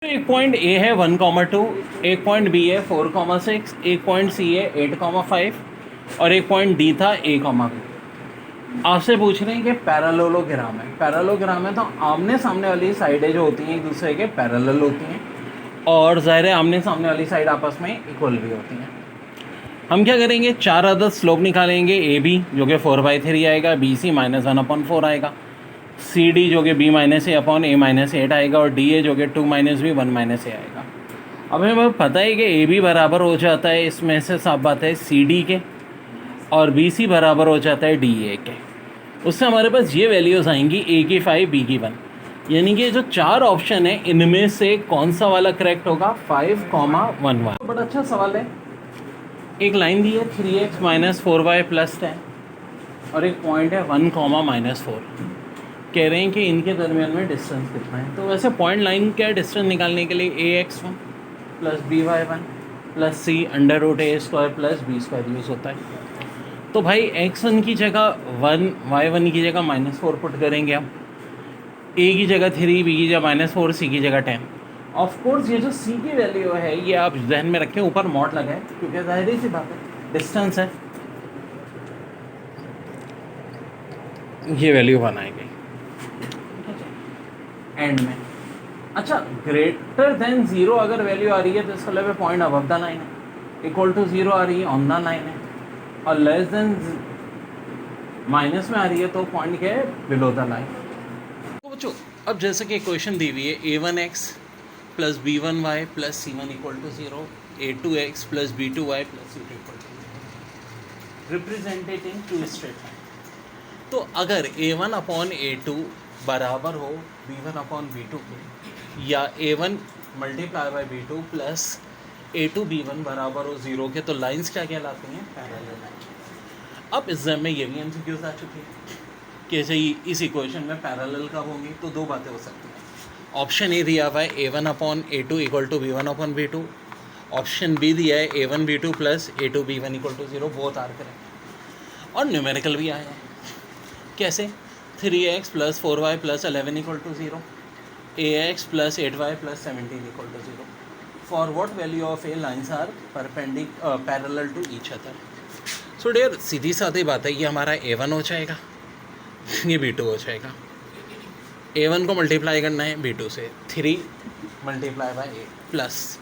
एक point A है 1,2, एक पॉइंट बी है 4,6, एक पॉइंट सी है 8,5 और एक पॉइंट डी था A,2। आपसे पूछ रहे हैं कि पैरेललोग्राम है। पैरेललोग्राम है तो आमने सामने वाली साइडें जो होती हैं एक दूसरे के पैरेलल होती हैं और ज़ाहिर है आमने सामने वाली साइड आपस में इक्वल भी होती हैं। हम क्या करेंगे, चार अदर स्लोप निकालेंगे। ए बी जो कि 4/3 आएगा, बी सी -1/4 आएगा, सी डी जो कि b - a/(a-8) आएगा और डी ए जो कि 2 - b 1 - a आएगा। अब हमें पता है कि ए बी बराबर हो जाता है, इसमें से साफ बात है, सी डी के, और बी सी बराबर हो जाता है डी ए के। उससे हमारे पास ये वैल्यूज़ आएंगी, ए की 5, बी की 1। यानी कि जो चार ऑप्शन है इनमें से कौन सा वाला करेक्ट होगा, 5,1,1। बड़ा अच्छा सवाल है। एक लाइन दी है 3x - 4y + 10 और एक पॉइंट है 1, -4। कह रहे हैं कि इनके दरमियान में डिस्टेंस कितना है। तो वैसे पॉइंट लाइन का डिस्टेंस निकालने के लिए ax1 + by1 + c √a² + b² use होता है। तो भाई x1 की जगह 1, y1 की जगह -4 पुट करेंगे हम, a की जगह 3, b की जगह -4, c की जगह 10। ऑफ कोर्स ये जो c की वैल्यू है ये आप जहन में रखें, ऊपर मॉड लगाए क्योंकि ज़ाहिर सी बात है डिस्टेंस है, ये वैल्यू बनाएंगे एंड में। अच्छा, ग्रेटर देन 0 अगर वैल्यू आ रही है तो इसका मतलब पॉइंट अबव द लाइन है, इक्वल टू 0 आ रही है ऑन द लाइन है, और लेस देन माइनस में आ रही है तो पॉइंट क्या है, बिलो द लाइन। तो बच्चों अब जैसे कि इक्वेशन दी हुई है a1x + b1y + c1 = 0, a2x + b2y + c2 = 0, represented in two straight line. तो अगर a1/a2 बराबर हो b1/b2 के, या a1 × b2 + a2b1 बराबर हो 0 के, तो लाइंस क्या कहलाती हैं, पैरेलल लाइन। अब इस एग्जाम में ये भी एमसीक्यूज आ चुकी है कि सही इस इक्वेशन में पैरेलल कब होंगी। तो दो बातें हो सकती हैं। ऑप्शन ए दिया हुआ है a1/a2 = b1/b2, ऑप्शन बी दिया है a1b2 + a2b1 = 0, both are correct. और न्यूमेरिकल भी आया है, कैसे, 3x + 4y + 11 = 0, ax + 8y + 17 = 0। For what value of A lines are parallel to each other. So dear, सीधी सादी बात है, ये हमारा a1 हो जाएगा, ये b2 हो जाएगा। a1 को मल्टीप्लाई करना है b2 से, 3 × a प्लस,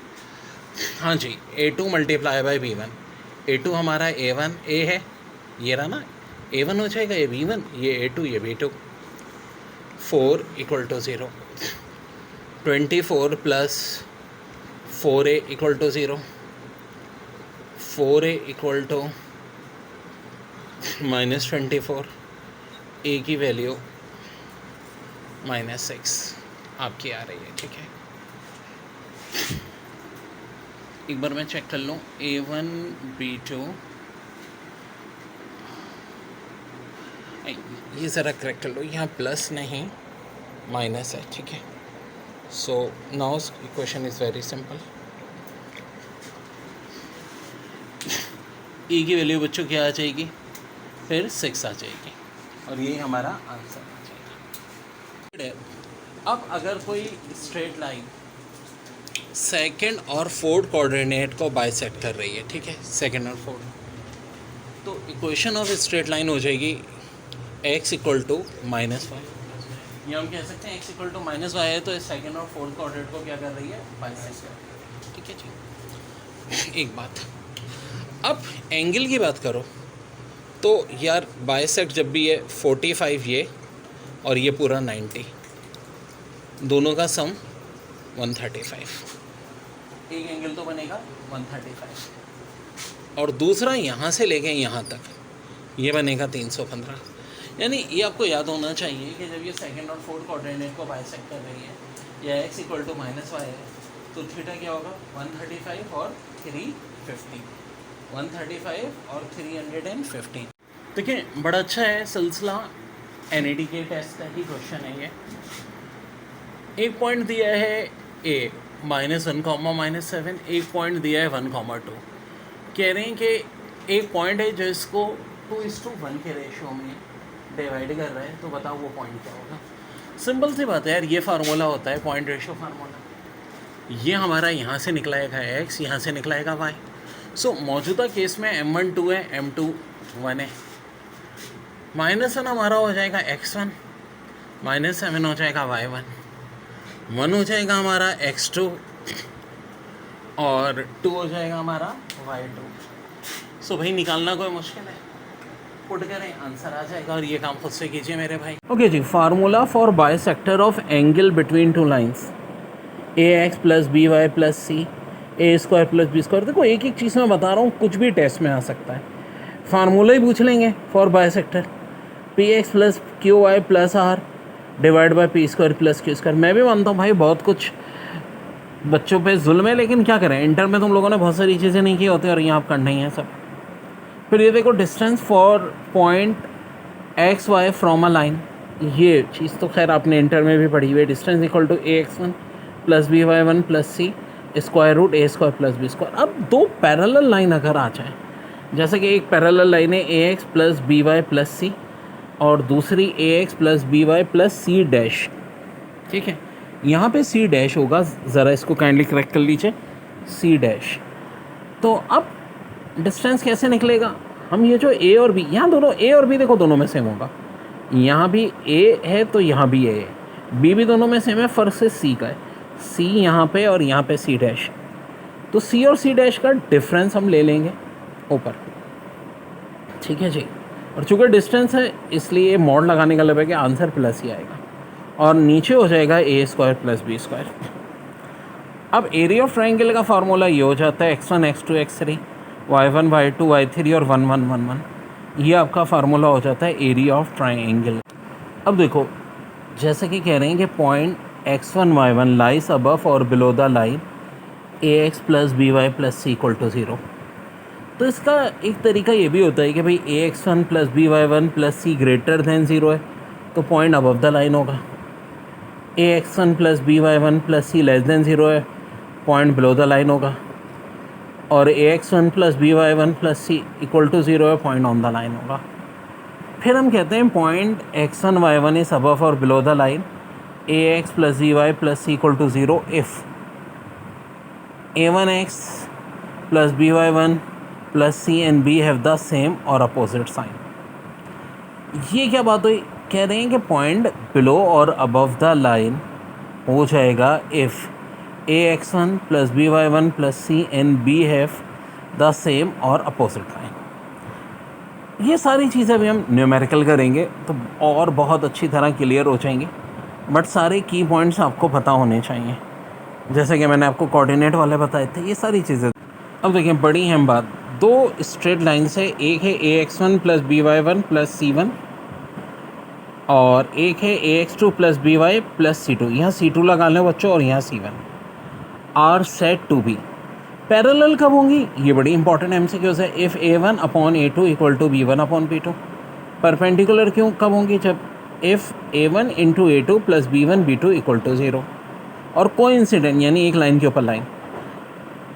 हाँ जी, a2 × b1। a2 हमारा a1 a है, ये रहा ना, a1 हो जाएगा, ये b1, ये a2, ये b2। 4 = 0, 24 + 4a = 0, 4a = -24, a की वैल्यू -6 आपकी आ रही है, ठीक है। एक बार मैं चेक कर लूँ, a1 b2, ये ज़रा करेक्ट कर लो, यहाँ प्लस नहीं माइनस है, ठीक है। So now equation is very simple. e की वैल्यू बच्चों क्या आ जाएगी, फिर 6 आ जाएगी, और यही हमारा आंसर आ जाएगा। अब अगर कोई स्ट्रेट लाइन सेकंड और फोर्थ कोऑर्डिनेट को बाइसेक्ट कर रही है, ठीक है, सेकंड और फोर्थ, तो इक्वेशन ऑफ स्ट्रेट लाइन हो जाएगी x = -y। ये हम कह सकते हैं x = -y है तो सेकंड और फोर्थ कोऑर्डिनेट को क्या कर रही है, बाइसेक्ट कर रही है, ठीक है जी। एक बात, अब एंगल की बात करो तो यार बाइसेक्ट जब भी है 45 ये और ये पूरा 90, दोनों का सम 135, एक एंगल तो बनेगा 135, और दूसरा यहाँ से लेके यहाँ तक ये बनेगा 315। यानी ये आपको याद होना चाहिए कि जब ये सेकंड और फोर्थ कोऑर्डिनेट को बाइसेक्ट कर रही है, या x = -y है, तो थीटा क्या होगा, 135 और 350, 135 और 315। देखिए बड़ा अच्छा है सिलसिला, NAD के टेस्ट का ही क्वेश्चन है ये। एक पॉइंट दिया है a -1, -7, एक पॉइंट दिया है 1, 2। कह रहे हैं कि एक पॉइंट है जो इसको 2:1 के रेशियो में डिवाइड कर रहा है, तो बताओ वो पॉइंट क्या होगा। सिंपल सी बात है यार, ये फार्मूला होता है पॉइंट रेशियो फार्मूला। ये हमारा यहाँ से निकलाएगा x, यहाँ से निकलाएगा y। सो मौजूदा केस में m1 2 है, m2 1 है। -1 हमारा हो जाएगा x1, -7 हो जाएगा y1, 1 हो जाएगा हमारा x2 और 2 हो जाएगा हमारा y2। सो भाई निकालना कोई मुश्किल है, पुट करें आंसर आ जाएगा और ये काम खुद से कीजिए मेरे भाई। ओके जी, formula for bisector of angle between two lines ax plus B Y plus C A square plus B square. देखो एक एक चीज़ मैं बता रहा हूँ, कुछ भी टेस्ट में आ सकता है। फार्मूला ही पूछ लेंगे for bisector, P X plus Q Y plus R divide by P square plus Q square. मैं भी मानता हूँ भाई बहुत कुछ बच्चों पे जुल्म है, लेकिन क्या करें, इंटर में तुम लोगों ने बहुत सारी चीज़ें नहीं की होती और यहाँ आप करना ही है सब। फिर ये देखो distance for point X Y from a line, ये चीज़ तो खैर आपने इंटर में भी पढ़ी हुई है। Distance equal to A X one plus B Y one plus C square root A square plus B square. अब दो पैरेलल लाइन अगर आ जाए, जैसे कि एक पैरेलल लाइन है A X plus B Y plus C और दूसरी A X plus B Y plus C dash, ठीक है, यहाँ पे सी डैश होगा, ज़रा इसको काइंडली करेक्ट कर लीजिए, सी डैश। तो अब डिस्टेंस कैसे निकलेगा, हम ये जो ए और बी, यहाँ दोनों ए और बी देखो दोनों में सेम होगा, यहाँ भी ए है तो यहाँ भी ए है, बी भी दोनों में सेम है, फ़र्क से सी का है, सी यहाँ पे और यहाँ पे सी डैश। तो सी और सी डैश का डिफरेंस हम ले लेंगे ऊपर, ठीक है जी। और चूँकि डिस्टेंस है इसलिए मॉड लगाने का मतलब है कि आंसर प्लस ही आएगा और नीचे हो जाएगा ए स्क्वायर प्लस बी स्क्वायर। अब एरिया ऑफ ट्राइंगल का फार्मूला ये हो जाता है x1 x2 x3 y1 y2 y3 और 1 1 1 1। ये आपका फार्मूला हो जाता है एरिया ऑफ ट्राइंगल। अब देखो जैसे कि कह रहे हैं कि point x1 y1 lies above और below the line ax plus B Y plus C equal to 0। तो इसका एक तरीका ये भी होता है कि भाई ax1 plus B Y one plus C greater than 0 है तो पॉइंट अबव द लाइन होगा, ax1 plus B Y one plus C less than 0 है, पॉइंट बिलो द लाइन होगा, और ax1 plus B Y one plus C equal to 0 है, point on the line होगा। फिर हम कहते हैं point x1 y1 is above और below the line ax plus B Y plus C equal to 0 if a1x plus B Y one plus C and B have the same और opposite sign. ये क्या बात हुई, कह रहे हैं कि पॉइंट बिलो और अबव द लाइन हो जाएगा if ax1 plus B Y one plus C and B have the same और अपोजिट लाइन। ये सारी चीज़ें अभी हम न्यूमेरिकल करेंगे तो और बहुत अच्छी तरह क्लियर हो जाएंगे, बट सारे की पॉइंट्स आपको पता होने चाहिए, जैसे कि मैंने आपको कोऑर्डिनेट वाले बताए थे, ये सारी चीज़ें। अब देखिए बड़ी अहम बात, दो स्ट्रेट लाइन से, एक है ax1 plus B Y one plus C one और एक है ax2 plus B Y plus C two. यहाँ सी टू लगा लें बच्चों और यहाँ C one are set to be parallel कब होंगी, ये बड़ी इंपॉर्टेंट एमसीक्यूज़ है। If a1 upon a2 equal to b1 upon b2। Perpendicular क्यों कब होंगी, जब if a1 into a2 plus b1 b2 equal to 0। और कोइंसिडेंट यानी एक लाइन के ऊपर line,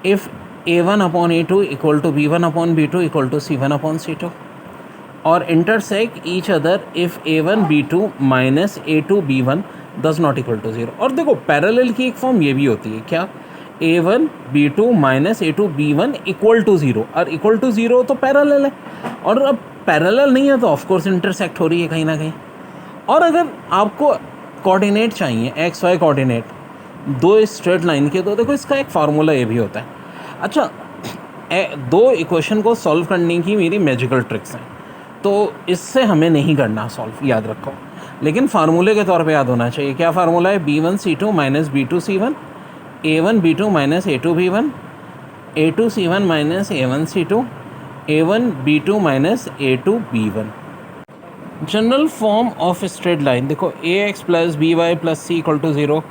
if a1 upon a2 equal to b1 upon b2 equal to c1 upon c2। और intersect each other if a1 b2 minus a2 b1 does not equal to 0। और देखो parallel की एक form ये भी होती है, क्या, a1 b2 minus a2 b1 equal to 0। और इक्वल टू 0 तो पैरेलल है, और अब पैरेलल नहीं है तो ऑफकोर्स इंटरसेक्ट हो रही है कहीं ना कहीं। और अगर आपको कोऑर्डिनेट चाहिए एक्स वाई कोऑर्डिनेट दो स्ट्रेट लाइन के, तो देखो इसका एक फार्मूला ये भी होता है। अच्छा, दो इक्वेशन को सॉल्व करने की मेरी मैजिकल ट्रिक्स हैं, तो इससे हमें नहीं करना सॉल्व, याद रखो, लेकिन फार्मूले के तौर पे याद होना चाहिए। क्या फार्मूला है, b1 c2 minus b2 c1, a1 b2 minus a2 b1, a2 c1 minus a1 c2, a1 b2 minus a2 b1। General form of straight line देखो, ax plus B Y plus C equal to 0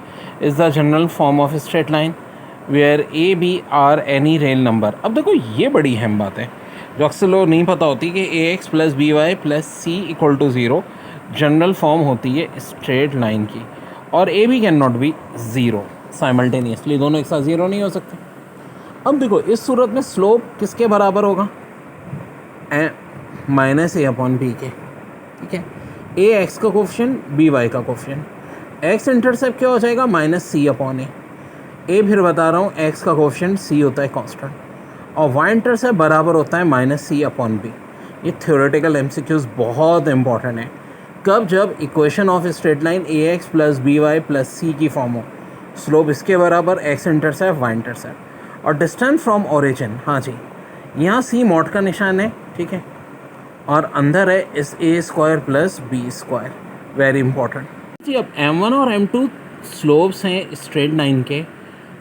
is the general form of straight line where A B are any real number. अब देखो ये बड़ी अहम बात है जो अक्सर लोग नहीं पता होती कि ax plus B Y plus C equal to 0 general form होती है स्ट्रेट लाइन की, और A B can not be 0 simultaneously, दोनों एक साथ 0 नहीं हो सकते। अब देखो इस सूरत में स्लोप किसके बराबर होगा, माइनस ए अपॉन बी के, ठीक है, ए एक्स का कोफिशिएंट बी वाई का कोफिशिएंट, एक्स इंटरसेप्ट क्या हो जाएगा, माइनस सी अपॉन ए, ए फिर बता रहा हूँ एक्स का कोफिशिएंट सी होता है कांस्टेंट और वाई इंटरसेप्ट बराबर होता है माइनस सी अपॉन बी। ये थ्योरेटिकल एमसीक्यूज बहुत इंपॉर्टेंट है। कब? जब equation of straight line A X plus B Y plus C की फॉर्म हो, स्लोप इसके बराबर एक्स इंटरसेप्ट वाई इंटरसेप्ट और डिस्टेंस फ्रॉम ओरिजिन। हाँ जी, यहाँ सी मॉड का निशान है, ठीक है, और अंदर है इस A square plus B square, very important जी। अब m1 और m2 स्लोप्स हैं स्ट्रेट लाइन के,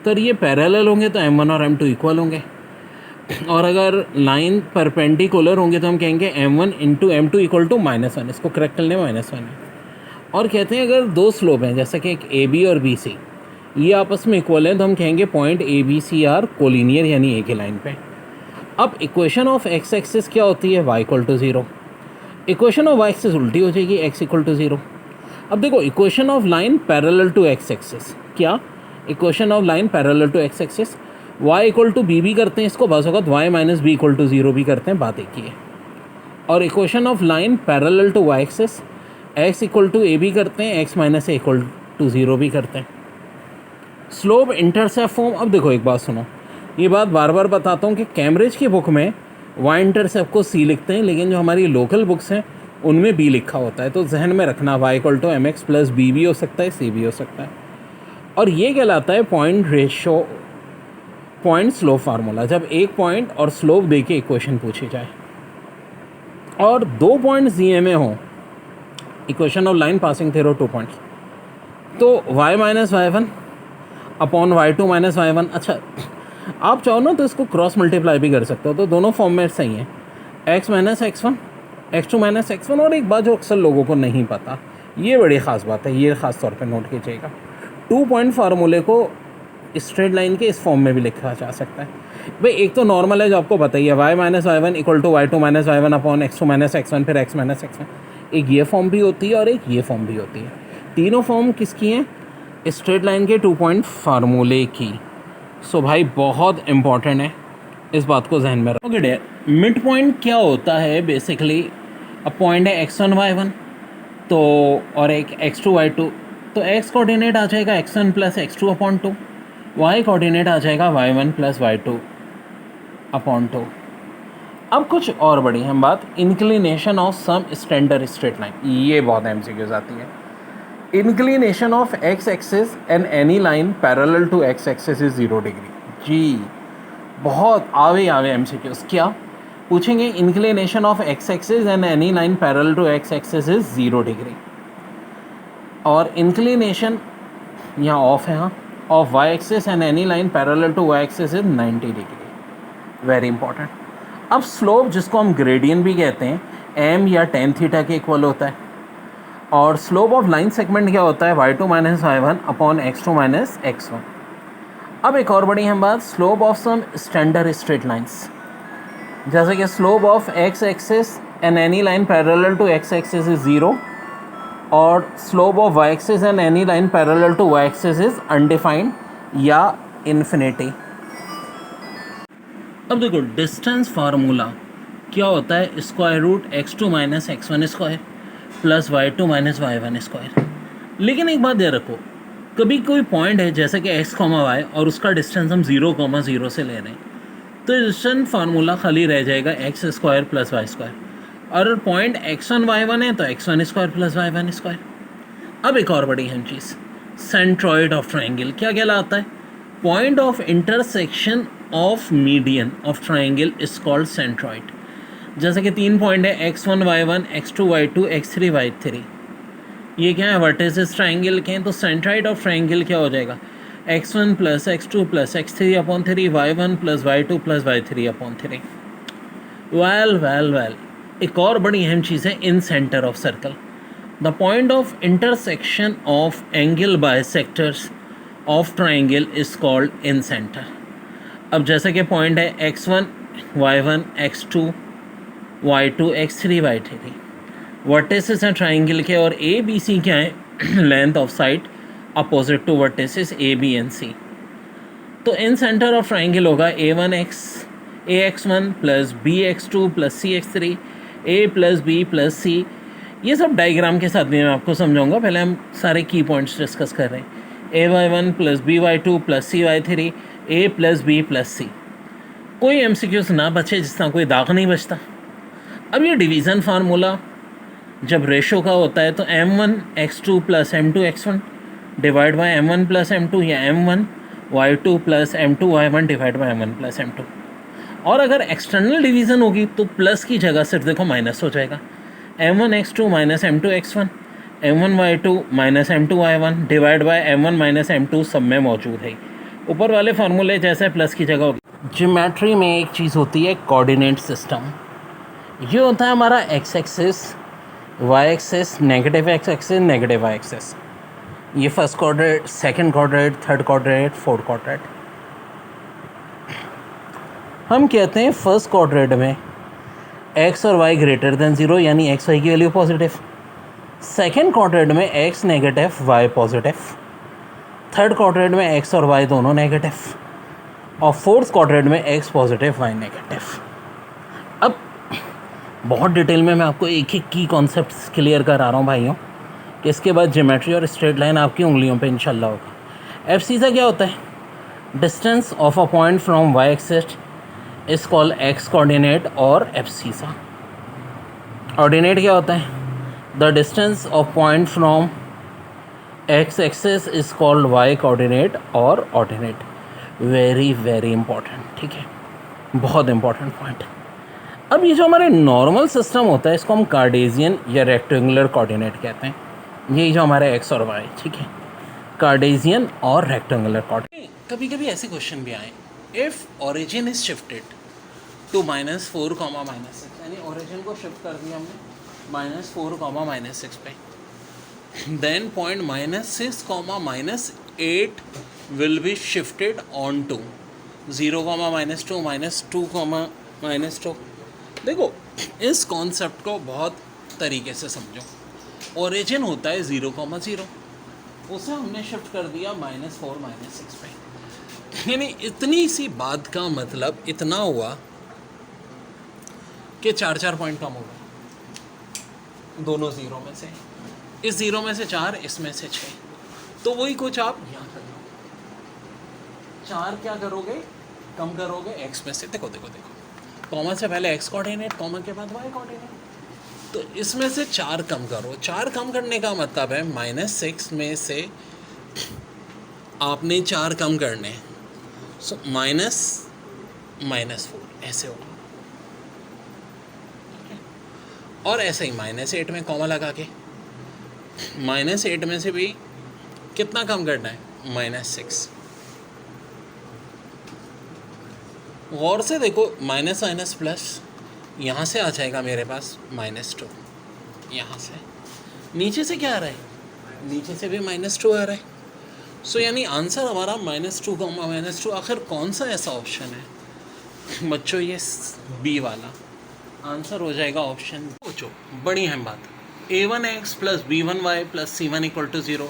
तो ये पैरेलल होंगे तो m1 और m2 इक्वल होंगे, और अगर लाइन परपेंडिकुलर होंगे तो हम कहेंगे m1 into m2 equal to -1। इसको करेक्ट कर लें, -1 है। और कहते हैं अगर दो स्लोप हैं जैसा कि एक ए बी और बी सी, ये आपस में इक्वल हैं तो हम कहेंगे point A B C are collinear, यानी ए की लाइन पे। अब इक्वेशन ऑफ एक्स एक्सिस क्या होती है? y equal to 0। Equation of y axis उल्टी हो जाएगी, x इक्वल टू 0। अब देखो equation of line parallel to X axis, क्या equation of line parallel to X axis, y equal to B भी करते हैं इसको, बस वक्त y minus B equal to 0 भी करते हैं, बात एक ही है। और equation of line parallel to y axis, x equal to ए भी करते हैं, x minus A equal to 0 भी करते हैं। स्लोप इंटरसेप्ट फॉर्म, अब देखो एक बात सुनो, ये बात बार बार बताता हूँ कि कैम्ब्रिज की बुक में y इंटरसेप्ट को c लिखते हैं, लेकिन जो हमारी लोकल बुक्स हैं उनमें b लिखा होता है, तो जहन में रखना y equal to M X plus B भी हो सकता है, c भी हो सकता है। और ये कहलाता है point ratio, point slope formula, जब एक पॉइंट और स्लोप दे के इक्वेशन पूछी जाए और 2 पॉइंट्स दिए में हो, equation of line passing through 2 points, तो y minus Y one upon y2 minus Y one. अच्छा, आप चाहो ना तो इसको क्रॉस मल्टीप्लाई भी कर सकते हो, तो दोनों फॉर्म में सही हैं, x minus x1, x2 minus x1। और एक बात जो अक्सर लोगों को नहीं पता, ये बड़ी ख़ास बात है, ये ख़ास तौर पे नोट कीजिएगा, 2 पॉइंट फार्मूले को स्ट्रेट लाइन के इस फॉर्म में भी लिखा जा सकता है। भाई एक तो नॉर्मल है जो आपको बताइए, y minus Y one equal to y2 minus Y one upon x2 minus x1 फिर x माइनस x1। एक ये फॉर्म भी होती है और एक ये फॉर्म भी होती है। तीनों फॉर्म किसकी हैं? स्ट्रेट लाइन के 2 पॉइंट फार्मूले की। सो भाई बहुत इंपॉर्टेंट है, इस बात को जहन में रखो। ओके डियर, मिड पॉइंट क्या होता है? बेसिकली अब पॉइंट है x1 y1 तो, और एक x2 y2, तो x कोऑर्डिनेट आ जाएगा x1 plus x2 upon 2, y coordinate आ जाएगा y1 प्लस y2 अपॉन 2। अब कुछ और बड़ी हम बात, inclination of some standard straight line, ये बहुत एमसीक्यूज आती है। Inclination of X axis and any line parallel to X axis is 0 degree. जी बहुत आवे एमसीक्यूज क्या पूछेंगे? Inclination of X axis and any line parallel to X axis is 0 degree, और इंक्लिनेशन यहाँ ऑफ है, हाँ, of Y axis and any line parallel to Y axis is 90 degree, very important. अब स्लोप, जिसको हम gradient भी कहते हैं, m या tan थीटा के इक्वल होता है, और स्लोप ऑफ लाइन सेगमेंट क्या होता है? y2 minus Y one upon x2 minus x1। अब एक और बड़ी हम बात, slope of some standard straight lines, जैसे कि slope of x axis and any line parallel to x axis is 0, और slope of y axis and any line parallel to y axis is undefined या infinity. अब देखो distance formula क्या होता है? Square root x2 minus x1 square plus y2 minus y1 square. लेकिन एक बात याद रखो, कभी कोई पॉइंट है जैसे कि x, y और उसका डिस्टेंस हम 0,0 से ले रहे हैं, तो डिस्टेंस फार्मूला खाली रह जाएगा X square plus Y square, और पॉइंट x1 y1 है तो x1 square plus y1 square. अब एक और बड़ी अहम चीज़, सेंट्रॉइड ऑफ ट्राइंगल क्या कहलाता है? Point of intersection of median of triangle is called centroid. जैसे कि 3 पॉइंट है x1 y1 x2 y2 x3 y3, ये क्या है? वर्टिसेस ट्राइंगल के हैं, तो सेंट्रॉइड ऑफ ट्राइंगल क्या हो जाएगा? x1 plus x2 plus x3 upon 3 y1 plus y2 plus y3 upon 3। Well एक और बड़ी अहम चीज़ है, incentre of circle, the point of intersection of angle bisectors of triangle is called incentre. अब जैसे कि पॉइंट है x1 y1 x2 y2 x3 y3, vertices हैं ट्राइंगल के, और ए बी सी क्या है? Length of side opposite to vertices A B and C. तो इन सेंटर ऑफ ट्राइंगल होगा ax1 plus bx2 plus cx3 a plus b plus c। ये सब diagram के साथ भी मैं आपको समझाऊंगा, पहले हम सारे की पॉइंट्स डिस्कस कर रहे हैं। a/1 plus b/2 plus c/3 a plus b plus c। कोई एमसीक्यूज ना बचे जिसका कोई दाग नहीं बचता। अब ये डिवीज़न फार्मूला जब रेशो का होता है तो m1x2 plus m2 x1 divide by m1 plus m2 या m1 y2 plus m2 y1 divide by m1 plus m2। और अगर एक्सटर्नल डिवीज़न होगी तो प्लस की जगह सिर्फ देखो माइनस हो जाएगा। m1x2 minus m2 x1 m1 y2 minus m2 y1 divide by m1 minus m2 सब में मौजूद है। ऊपर वाले फार्मूले जैसे प्लस की जगह होगी। ज्योमेट्री में एक चीज़ होती है कोऑर्डिनेट सिस्टम। ये होता है हमारा X axis, Y axis, negative X axis, negative Y axis. ये first quadrant, second quadrant, third quadrant, fourth quadrant. हम कहते हैं फर्स्ट क्वाड्रेंट में एक्स और वाई ग्रेटर देन ज़ीरो, यानी एक्स वाई की वैल्यू पॉजिटिव। सेकंड क्वाड्रेंट में X negative, Y positive. Third quadrant में एक्स और वाई दोनों नेगेटिव। और फोर्थ क्वाड्रेंट में एक्स पॉजिटिव, वाई नेगेटिव। अब बहुत डिटेल में मैं आपको एक एक की कॉन्सेप्ट्स क्लियर करा रहा हूँ भाइयों, कि इसके बाद ज्योमेट्री और स्ट्रेट लाइन आपकी उंगलियों पे इंशाल्लाह होगा। एफ सीधा क्या होता है? Distance of a point from Y axis is called X coordinate और एफ सीधा। ऑर्डिनेट क्या होता है? The distance of point from X axis is called Y coordinate और ऑर्डिनेट। वेरी वेरी इंपॉर्टेंट, ठीक है, बहुत इंपॉर्टेंट पॉइंट। अब ये जो हमारे नॉर्मल सिस्टम होता है इसको हम कार्टेशियन या रेक्टेंगुलर कोऑर्डिनेट कहते हैं। यही जो हमारे एक्स और वाई, ठीक है, कार्टेशियन और रेक्टेंगुलर कोऑर्डिनेट। कभी कभी ऐसे क्वेश्चन भी आए, if origin is shifted to -4, -6, यानी ओरिजिन को शिफ्ट कर दिया हमने -4, -6 पे, then point -6, -8 will be shifted on to 0, -2, -2, देखो इस कॉन्सेप्ट को बहुत तरीके से समझो। ओरिजिन होता है 0, उसे हमने शिफ्ट कर दिया -4, -6 पे, यानी इतनी सी बात का मतलब इतना हुआ कि 4 पॉइंट कम हो गए दोनों ज़ीरो में से। इस ज़ीरो में से 4, इसमें से 6, तो वही कुछ आप यहाँ कर लो। 4 क्या करोगे? कम करोगे एक्स में से। देखो कॉमा से पहले एक्स कोऑर्डिनेट, कॉमा के बाद वाई कोऑर्डिनेट, तो इसमें से 4 कम करो। 4 कम करने का मतलब है -6 में से आपने 4 कम करने, सो -4 ऐसे होगा। और ऐसे ही -8 में कॉमा लगा के -8 में से भी कितना कम करना है? -6। गौर से देखो, माइनस प्लस यहाँ से आ जाएगा मेरे पास -2, यहाँ से नीचे से क्या आ रहा है? नीचे से भी -2 आ रहा है। सो यानी आंसर हमारा -2, -2। आखिर कौन सा ऐसा ऑप्शन है बच्चों? ये बी वाला आंसर हो जाएगा ऑप्शन। सोचो, बड़ी अहम बात, a1x plus b1y plus c1 = 0,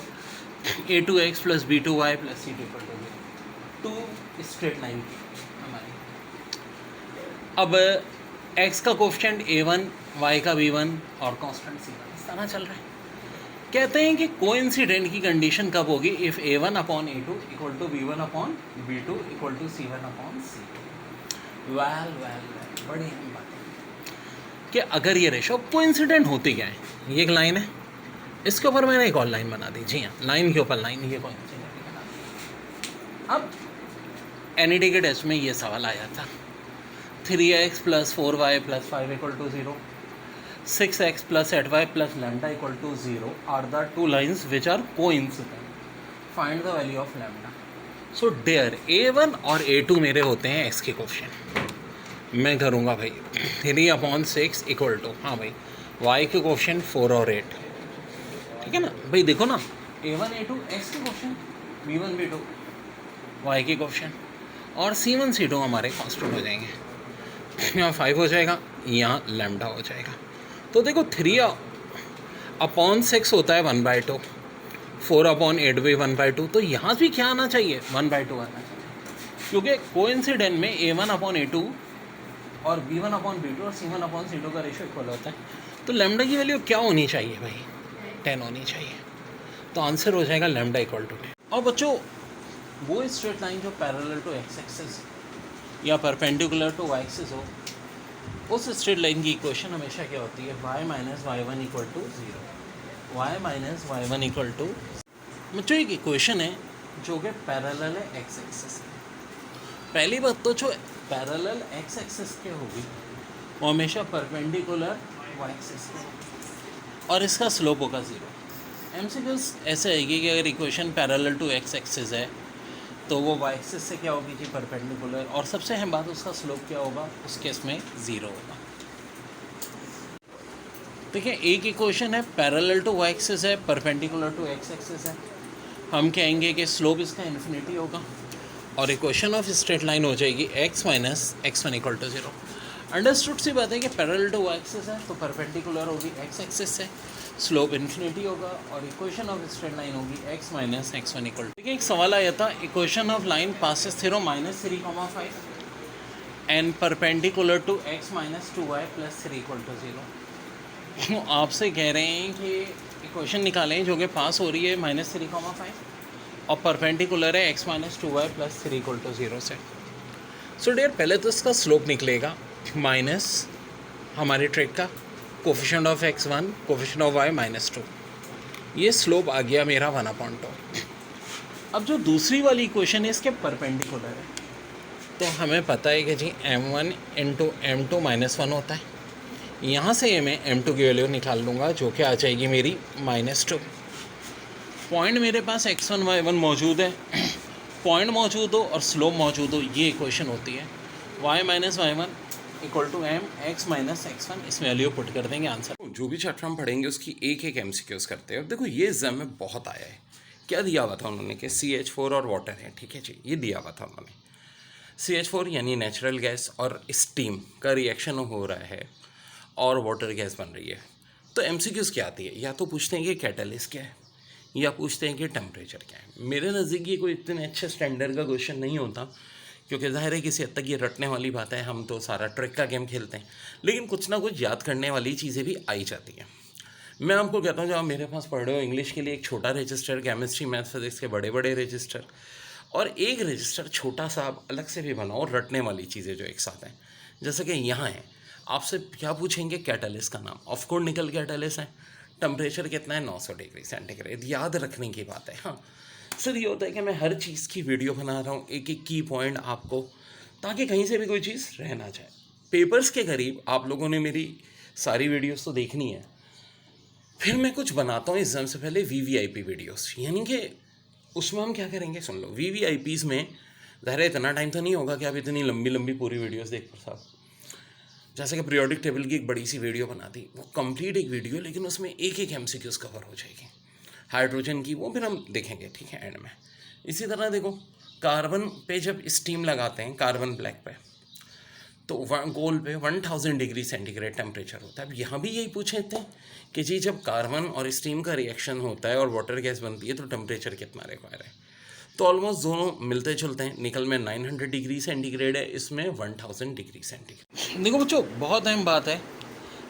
a2x plus b2y plus c2 = 0। 2 straight line की हमारी। अब x का कोफिशिएंट a1, y का b1 और कांस्टेंट c1 इस तरह चल रहा है। कहते हैं कि कोइंसिडेंट की कंडीशन कब होगी? If a1/a2 = b1/b2 = c1/c2। Well बड़ी अहम बात है कि अगर ये रेशो कोइंसिडेंट होती क्या है? ये एक लाइन है, इसके ऊपर मैंने एक और लाइन बना दी। जी हाँ, लाइन के ऊपर लाइन, ये कोइंसिडेंट बना दी। अब एनईटी के टेस्ट में ये सवाल आया था, 3x + 4y + 5 = 0, 6x + 8y + λ = 0 are the two lines which are coincident. Find the value of λ. So there a1 और a2 मेरे होते हैं x के कोफिशिएंट। मैं करूँगा भाई 3/6 = हाँ भाई y के कोफिशिएंट 4 और 8, ठीक है ना भाई। देखो ना, a1 a2 x के कोफिशिएंट, b1 b2 y के कोफिशिएंट, और c1 c2 हमारे कांस्टेंट हो जाएंगे। यहाँ 5 हो जाएगा, यहाँ लैम्डा हो जाएगा। तो देखो 3/6 होता है 1/2, 4/8 भी 1/2, तो यहाँ भी क्या आना चाहिए? 1/2 आना चाहिए, क्योंकि कोइंसिडेंट में a1/a2 और b1/b2 और c1/c2 का रेशो इक्वल होता है। तो लैम्डा की वैल्यू क्या होनी चाहिए भाई? 10 होनी चाहिए। तो आंसर हो जाएगा λ = 10। और बच्चों वो स्ट्रेट लाइन जो पैरेलल टू एक्स एक्सिस या परपेंडिकुलर टू वाई एक्सिस हो, उस स्ट्रेट लाइन की इक्वेशन हमेशा क्या होती है, y minus Y one equal to zero. Y minus Y one equal to, बच्चों एक इक्वेशन है जो कि पैरेलल है एक्स एक्सिस के। पहली बात तो जो पैरेलल एक्स एक्सिस के होगी वो हमेशा परपेंडिकुलर वाई एक्सिस के, और इसका स्लोप होगा ज़ीरो। एमसीक्यूज ऐसे आएगी कि अगर equation parallel to X axis है तो वो वाई एक्सिस से क्या होगी जी, परपेंडिकुलर, और सबसे अहम बात उसका स्लोप क्या होगा, उस केस में ज़ीरो होगा। देखिए एक इक्वेशन है पैरेलल टू वाई एक्सिस है, परपेंडिकुलर टू एक्स एक्सिस है, हम कहेंगे कि स्लोप इसका इन्फिनिटी होगा, और इक्वेशन ऑफ स्ट्रेट लाइन हो जाएगी x minus X one equal to zero. Understood सी बात है कि पैरेलल टू वाई एक्सिस है तो परपेंडिकुलर होगी एक्स एक्सिस से, स्लोप इन्फिनिटी होगा, और इक्वेशन ऑफ स्ट्रेट लाइन होगी x minus X one equal to. देखिए एक सवाल आया था, equation of line passes through minus 3,5 and perpendicular to x minus 2y plus 3 equal to zero. आपसे कह रहे हैं कि इक्वेशन निकालें जो कि पास हो रही है माइनस 3,5 और परपेंडिकुलर है x minus 2y plus 3 equal to zero से। सो डियर पहले तो इसका स्लोप निकलेगा माइनस हमारी ट्रिक का coefficient of x1 coefficient of y minus 2, ये स्लोप आ गया मेरा 1/2। अब जो दूसरी वाली इक्वेशन है इसके परपेंडिकुलर है, तो हमें पता है कि जी m1 इंटू m2 माइनस 1 होता है। यहाँ से ये मैं m2 की वैल्यू निकाल लूँगा जो कि आ जाएगी मेरी -2। पॉइंट मेरे पास x1 y1 मौजूद है, पॉइंट मौजूद हो और स्लोप मौजूद हो, ये इक्वेशन होती है y minus Y one equal to M X minus X one. इस वैल्यू पुट कर देंगे आंसर। जो भी चैप्टर हम पढ़ेंगे उसकी एक एक एमसीक्यूज करते हैं। अब देखो ये एग्जाम में बहुत आया है, क्या दिया हुआ था उन्होंने कि CH4 और वाटर है, ठीक है जी, ये दिया हुआ था उन्होंने। CH4 यानी नेचुरल गैस और स्टीम का रिएक्शन हो रहा है और वाटर गैस बन रही है, तो एमसीक्यूज क्या आती है, या तो पूछते हैं कि कैटलिस्ट क्या है या पूछते हैं कि टेम्परेचर क्या है। मेरे नज़दीक ये कोई इतने अच्छे स्टैंडर्ड का क्वेश्चन नहीं होता, क्योंकि ज़ाहिर है किसी हद तक ये रटने वाली बात है, हम तो सारा ट्रिक का गेम खेलते हैं, लेकिन कुछ ना कुछ याद करने वाली चीज़ें भी आई जाती हैं। मैं आपको कहता हूँ जब आप मेरे पास पढ़ रहे हो इंग्लिश के लिए एक छोटा रजिस्टर, केमिस्ट्री मैथ फिजिक्स के बड़े बड़े रजिस्टर, और एक रजिस्टर छोटा सा आप अलग से भी बनाओ और रटने वाली चीज़ें जो एक साथ हैं। जैसे कि यहाँ है, आपसे क्या पूछेंगे, कैटलिस्ट का नाम, ऑफकोर्स निकल कैटलिस्ट है, टेम्परेचर कितना है 900 डिग्री सेंटीग्रेड, याद रखने की बात है। हाँ सर ये होता है कि मैं हर चीज़ की वीडियो बना रहा हूँ, एक एक की पॉइंट आपको, ताकि कहीं से भी कोई चीज़ रह ना जाए। पेपर्स के करीब आप लोगों ने मेरी सारी वीडियोस तो देखनी है, फिर मैं कुछ बनाता हूँ एग्जाम से पहले VVIP वीडियोस, यानी कि उसमें हम क्या करेंगे सुन लो। VVIPs में ज़ाहिर इतना टाइम तो नहीं होगा कि आप इतनी लंबी लंबी पूरी वीडियोस देख पर साहब। जैसे कि पीरियोडिक टेबल की एक बड़ी सी वीडियो बना दी, वो कंप्लीट एक वीडियो, लेकिन उसमें एक एक MCQs कवर हो जाएगी। हाइड्रोजन की वो फिर हम देखेंगे, ठीक है, एंड में। इसी तरह देखो कार्बन पे जब स्टीम लगाते हैं कार्बन ब्लैक पे, तो गोल पे 1000 डिग्री सेंटीग्रेड टेम्परेचर होता है। अब यहाँ भी यही पूछे थे कि जी जब कार्बन और स्टीम का रिएक्शन होता है और वाटर गैस बनती है तो टेम्परेचर कितना रिक्वायर है, तो ऑलमोस्ट दोनों मिलते जुलते हैं। निकल में 900 डिग्री सेंटीग्रेड है, इसमें 1000 डिग्री सेंटीग्रेड। देखो बच्चों बहुत अहम बात है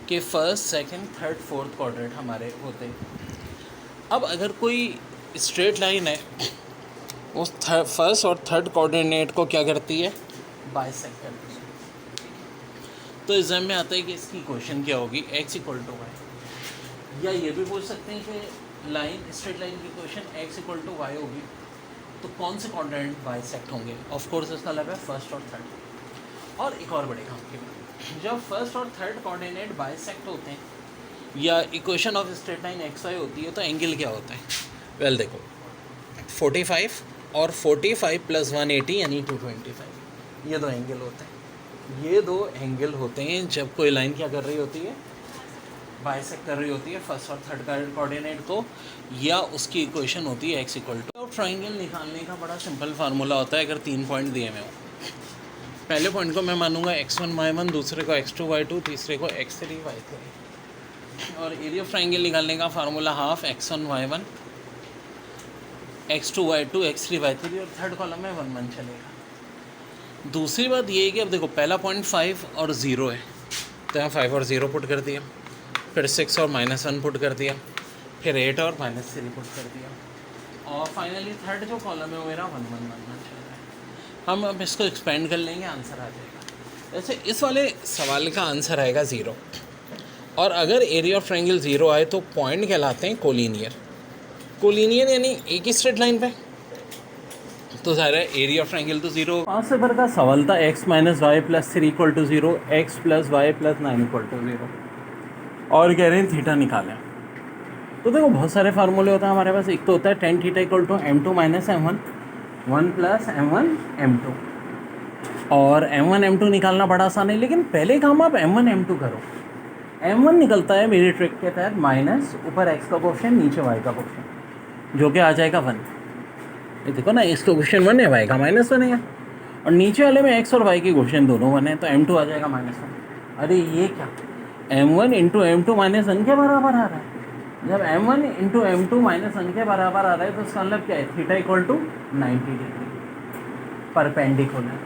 कि first second third fourth quadrant हमारे होते हैं। अब अगर कोई स्ट्रेट लाइन है वो फर्स्ट और थर्ड कोऑर्डिनेट को क्या करती है, बाइसेक्ट करती है। तो एग्जाम में आता है कि इसकी क्वेश्चन क्या होगी, x इक्वल टू वाई, या ये भी बोल सकते हैं कि लाइन स्ट्रेट लाइन की question x equal to Y होगी, तो कौन से कोऑर्डिनेट बाइसेक्ट होंगे। ऑफ कोर्स इसका मतलब है फर्स्ट और थर्ड। और एक और बड़े काम की बात, जब फर्स्ट और थर्ड कोऑर्डिनेट बाइसेक्ट होते हैं या equation of straight line XY होती है, तो एंगल क्या होता है। वेल देखो 45 और 45 प्लस 180 यानी 225, ये दो एंगल होते हैं। ये दो एंगल होते हैं जब कोई लाइन क्या कर रही होती है, बाइसेक्ट कर रही होती है फर्स्ट और थर्ड कोऑर्डिनेट को, या उसकी इक्वेशन होती है x इक्वल टू। ट्राइंगल निकालने का बड़ा सिंपल फार्मूला होता है। अगर 3 पॉइंट दिए हुए हो, पहले पॉइंट को मैं मानूंगा x1 y1, दूसरे को x2 y2, तीसरे को x3 y3, और एरिया ऑफ ट्राइंगल निकालने का formula half x1 y1 x2 y2 x3 y3, और थर्ड कॉलम में 1 1 चलेगा। दूसरी बात ये है कि अब देखो पहला पॉइंट 5 और 0 है, तो यहाँ 5 और 0 पुट कर दिया, फिर 6 और -1 पुट कर दिया, फिर 8 और -3 पुट कर दिया, और फाइनली थर्ड जो कॉलम है वो मेरा 1 1 1 1 चल रहा है। हम अब इसको एक्सपेंड कर लेंगे, आंसर आ जाएगा। वैसे इस वाले सवाल का आंसर आएगा 0, और अगर एरिया ऑफ ट्रायंगल 0 आए तो पॉइंट कहलाते हैं कोलिनियर। कोलिनियर यानी एक ही स्ट्रेट लाइन पे, तो ज़ाहिर है एरिया ऑफ ट्रायंगल तो 0। 5 नंबर का सवाल था x minus Y plus 3 equal to 0, X plus Y plus 9 equal to 0, और कह रहे हैं थीटा निकालें। तो देखो बहुत सारे फार्मूले होते हैं हमारे पास। एक तो होता है tan theta equal to m2 minus m1, 1 plus m1 m2, और m1 m2 निकालना बड़ा आसान है। लेकिन पहले काम आप m1 m2 करो। m1 निकलता है मेरी ट्रिक के तहत माइनस ऊपर x का क्वेश्चन नीचे y का क्वेश्चन, जो कि आ जाएगा 1। ये देखो ना, x का क्वेश्चन 1 है, y का -1 है, और नीचे वाले में x और y के क्वेश्चन दोनों 1 है, तो m2 आ जाएगा -1। अरे ये क्या, m1 इंटू m2 माइनस 1 के बराबर आ रहा है। जब m1 इंटू m2 माइनस 1 के बराबर आ रहा है तो इसका मतलब क्या है, theta equal to 90 degree perpendicular.